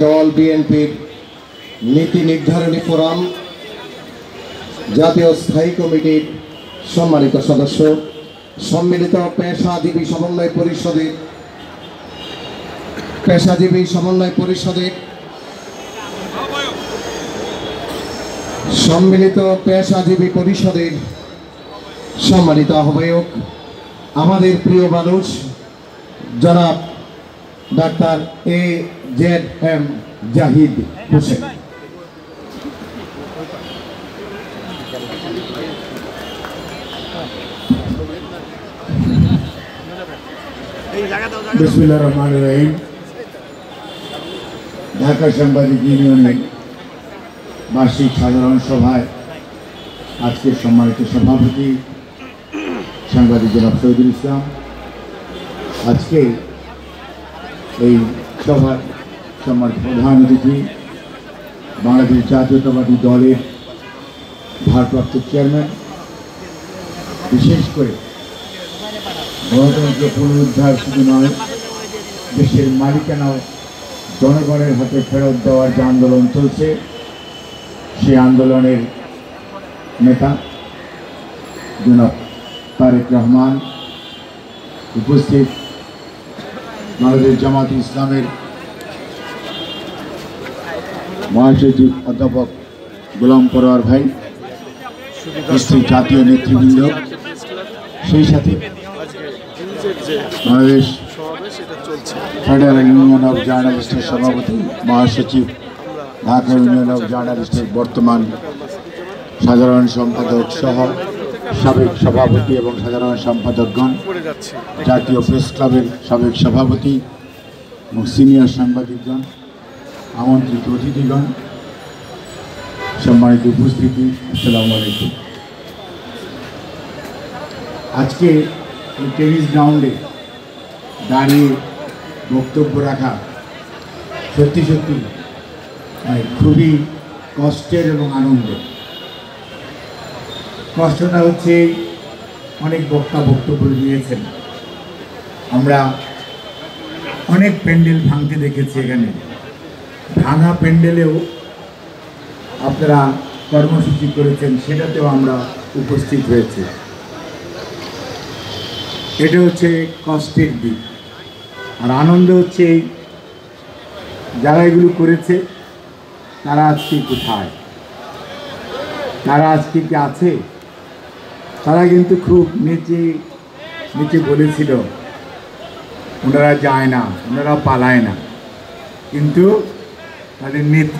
দল বিএনপির নীতি নির্ধারণী ফোরাম জাতীয় স্থায়ী কমিটির সম্মানিত সদস্য, সম্মিলিত পেশাজীবী সমন্বয় পরিষদের সম্মানিত আহ্বায়ক, আমাদের প্রিয় মানুষ জনাব ডাক্তার AZM জাহিদ হোসেন, বিসমিল্লাহির রহমানির রহিম। ঢাকা সাংবাদিক ইউনিয়নের বার্ষিক সাধারণ সভায় আজকের সম্মানিত সভাপতি সাংবাদিক জনাব শহীদুল ইসলাম, আজকে এই সভার সম্মানিত প্রধান অতিথি বাংলাদেশ জাতীয়তাবাদী দলের ভারপ্রাপ্ত চেয়ারম্যান, বিশেষ করে গণতন্ত্র পুনরুদ্ধার শুধু নয়, দেশের মালিকানাও জনগণের হাতে ফেরত দেওয়ার যে আন্দোলন চলছে, সেই আন্দোলনের নেতা জনাব তারেক রহমান, উপস্থিত বাংলাদেশ জামাত ইসলামের মহাসচিব অধ্যাপক গোলাম পরোয়ার ভাই, উপস্থিত জাতীয় নেতৃবৃন্দ, সেই সাথে বাংলাদেশ ফেডারেল ইউনিয়ন অফ জার্নালিস্টের সভাপতি মহাসচিব, ঢাকা ইউনিয়ন অফ জার্নালিস্টের বর্তমান সাধারণ সম্পাদক সহ সাবেক সভাপতি এবং সাধারণ সম্পাদকগণ, জাতীয় প্রেস ক্লাবের সাবেক সভাপতি এবং সিনিয়র সাংবাদিকগণ, আমন্ত্রিত অতিথিগণ, সম্মানিত উপস্থিতি, আসসালামু আলাইকুম। আজকে এই টেনিস গ্রাউন্ডে দাঁড়িয়ে বক্তব্য রাখা সত্যি খুবই কষ্টের এবং আনন্দের। কষ্টটা হচ্ছে অনেক বক্তা বক্তব্য দিয়েছেন, আমরা অনেক প্যান্ডেল ভাঙতে দেখেছি, এখানে ভাঙা প্যান্ডেলেও আপনারা কর্মসূচি করেছেন, সেটাতেও আমরা উপস্থিত হয়েছি। এটা হচ্ছে কষ্টের দিক। আর আনন্দ হচ্ছে যারা এগুলো করেছে তারা আজকে কোথায়, তারা আজকে কি আছে? তারা কিন্তু খুব নিচে বলেছিল ওনারা যায় না, ওনারা পালায় না, কিন্তু তাদের নেতৃত্ব